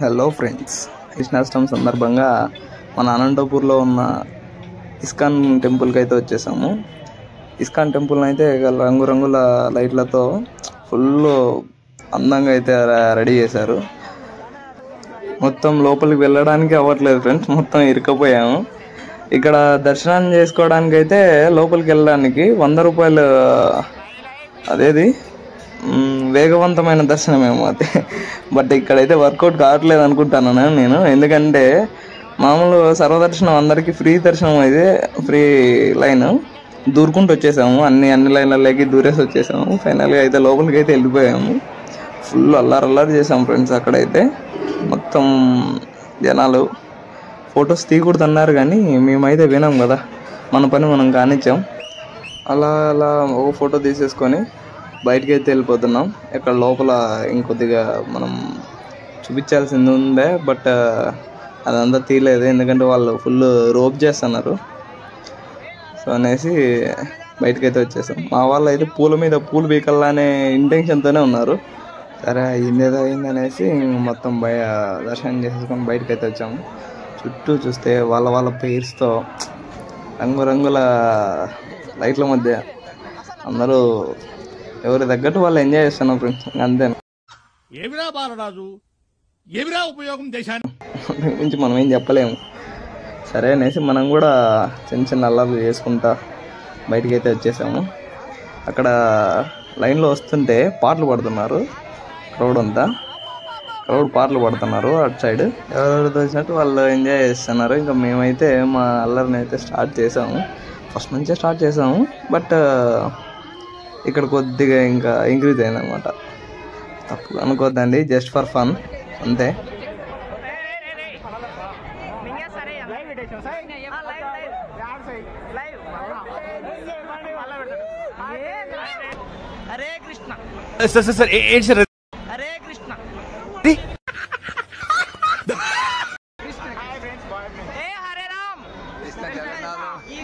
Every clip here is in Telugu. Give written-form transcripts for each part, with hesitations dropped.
హలో ఫ్రెండ్స్, కృష్ణాష్టమి సందర్భంగా మన అనంతపూర్లో ఉన్న ఇస్కాన్ టెంపుల్కి అయితే వచ్చేసాము. ఇస్కాన్ టెంపుల్ని అయితే రంగురంగుల లైట్లతో ఫుల్ అందంగా అయితే రెడీ చేశారు. మొత్తం లోపలికి వెళ్ళడానికి అవ్వట్లేదు ఫ్రెండ్స్, మొత్తం ఇరుక్కుపోయాము. ఇక్కడ దర్శనం చేసుకోవడానికి అయితే లోపలికి వెళ్ళడానికి 100 రూపాయలు అదేది వేగవంతమైన దర్శనమేమో అది. బట్ ఇక్కడైతే వర్కౌట్ కావట్లేదు అనుకుంటాను నేను, ఎందుకంటే మామూలు సర్వదర్శనం అందరికీ ఫ్రీ దర్శనం అయితే ఫ్రీ లైన్ దూరుకుంటూ వచ్చేసాము. అన్ని లైన్లలోకి దూరేసి వచ్చేసాము. ఫైనల్గా అయితే లోపలికి అయితే వెళ్ళిపోయాము. ఫుల్ అల్లారు చేసాము ఫ్రెండ్స్. అక్కడైతే మొత్తం జనాలు ఫొటోస్ తీయకూడదు అన్నారు, కానీ మేమైతే వినాం కదా, మన పని మనం కానిచ్చాం. అలా ఒక ఫోటో తీసేసుకొని బయటికి అయితే వెళ్ళిపోతున్నాం. ఇక్కడ లోపల ఇంకొద్దిగా మనం చూపించాల్సింది ఉందే, బట్ అదంతా తీయలేదు, ఎందుకంటే వాళ్ళు ఫుల్ రోప్ చేస్తున్నారు. సో అనేసి బయటకైతే వచ్చేసాం. మా వాళ్ళు అయితే పూల మీద పూలు పీకల్లానే ఇంటెన్షన్తోనే ఉన్నారు. సరే అయిందేదో అయిందనేసి మొత్తం దర్శనం చేసేసుకొని బయటకైతే వచ్చాము. చుట్టూ చూస్తే వాళ్ళ పేర్స్తో రంగురంగుల లైట్ల మధ్య అందరూ ఎవరి తగ్గట్టు వాళ్ళు ఎంజాయ్ చేస్తున్నాం ఫ్రెండ్స్. అంతే, ఏమిరా బాలరాజు, ఏమిరా ఉపయోగం దేశాన్ని గురించి మనం ఏం చెప్పలేము. సరే అనేసి మనం కూడా చిన్న అల్లర్లు చేసుకుంటా బయటికి అయితే వచ్చేసాము. అక్కడ లైన్లో వస్తుంటే పాటలు పాడుతున్నారు. క్రౌడ్ పాటలు పాడుతున్నారు అటు సైడ్. ఎవరెవరు వచ్చినట్టు వాళ్ళు ఎంజాయ్ చేస్తున్నారు. ఇంకా మేమైతే మా అల్లరిని అయితే స్టార్ట్ చేసాము. ఫస్ట్ నుంచే స్టార్ట్ చేసాము, బట్ ఇక్కడ కొద్దిగా ఇంకా ఇంక్రీజ్ అయిందనమాట. తప్పు అనుకోద్దండి, జస్ట్ ఫర్ ఫన్ అంతే. హరే కృష్ణ సార్ ఏంటి సార్? హరే కృష్ణ ఏ హరే రామ్ ఈ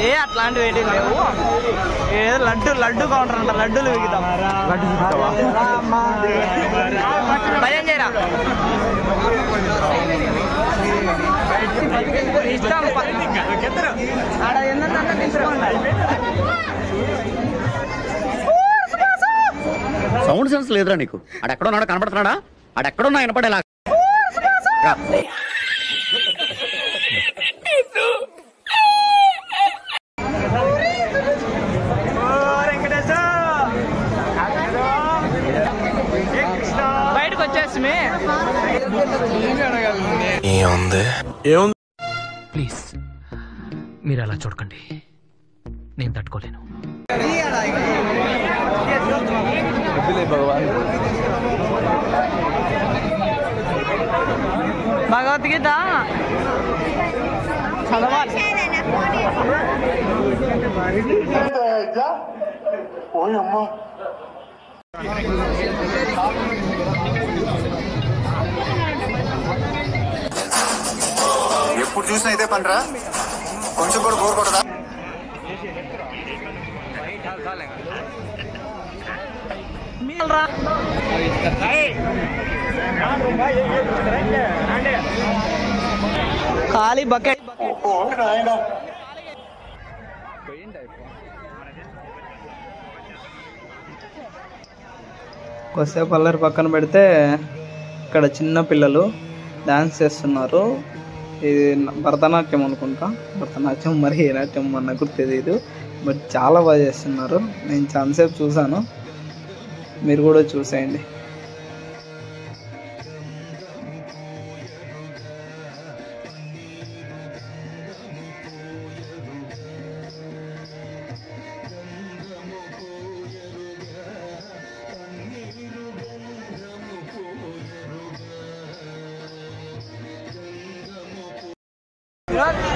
ఏ అట్లాంటివి ఏంటి లేవు. ఏదో లడ్డు కౌంటర్ అంట, లడ్డూలు విగుతాం. భయం చేయరా, ఇస్తాం. ఆడ ఏంటంటే తీసుకోండి. సౌండ్ సెన్స్ లేదురా నీకు? ఆడెక్కడున్నాడో కనపడుతున్నాడా? ఆడెక్కడున్నా వినపడేలా. బయటకు వచ్చేసి ప్లీజ్ మీరు అలా చూడకండి, నేను తట్టుకోలేను. భగవద్గీత చదవాలి. ఎప్పుడు చూసినా అయితే పనిరా, కొంచెం కూడా బోర్ కొడదా? ఖాళీ బకెట్ కొద్దిసేపు అల్లరి పక్కన పెడితే ఇక్కడ చిన్న పిల్లలు డాన్స్ చేస్తున్నారు. ఇది భరతనాట్యం అనుకుంటా, భరతనాట్యం మరి ఏ నాట్యం నాకు తెలియదు, బట్ చాలా బాగా చేస్తున్నారు. నేను చాలాసేపు చూసాను, మీరు కూడా చూసేయండి.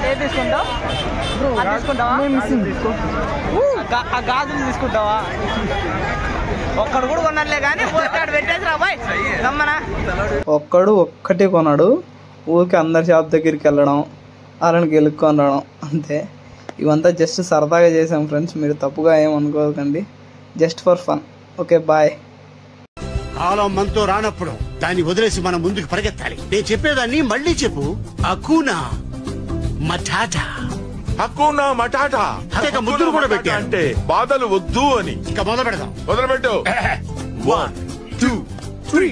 ఏది తీసుకుంటావు? తీసుకుంటావా? ఆ గాజులు తీసుకుంటావా? ఒక్కడు కూడా కొనలే కానీ పెట్టేసి రా బాయ్ గమ్మనా. ఒక్కటి కొన్నాడు. ఊరికి అందరి షాప్ దగ్గరికి వెళ్ళడం వాళ్ళని గెలుక్కొని రావడం అంతే. ఇవంతా జస్ట్ సరదాగా చేసాం ఫ్రెండ్స్, మీరు తప్పుగా ఏమనుకోకండి, just for fun. Okay bye. కాలం మనతో రానప్పుడు దాన్ని వదిలేసి మనం ముందుకు పరిగెత్తాలి. నేను చెప్పేదాన్ని మళ్ళీ చెప్పు. అకూనా మటాటా. హక్కునా మటాటా. ముద్దులు కూడా పెట్టా అంటే బాధలు వద్దు అని. ఇక మొదలు పెడదాం. మొదలు పెట్టు. 1 2 3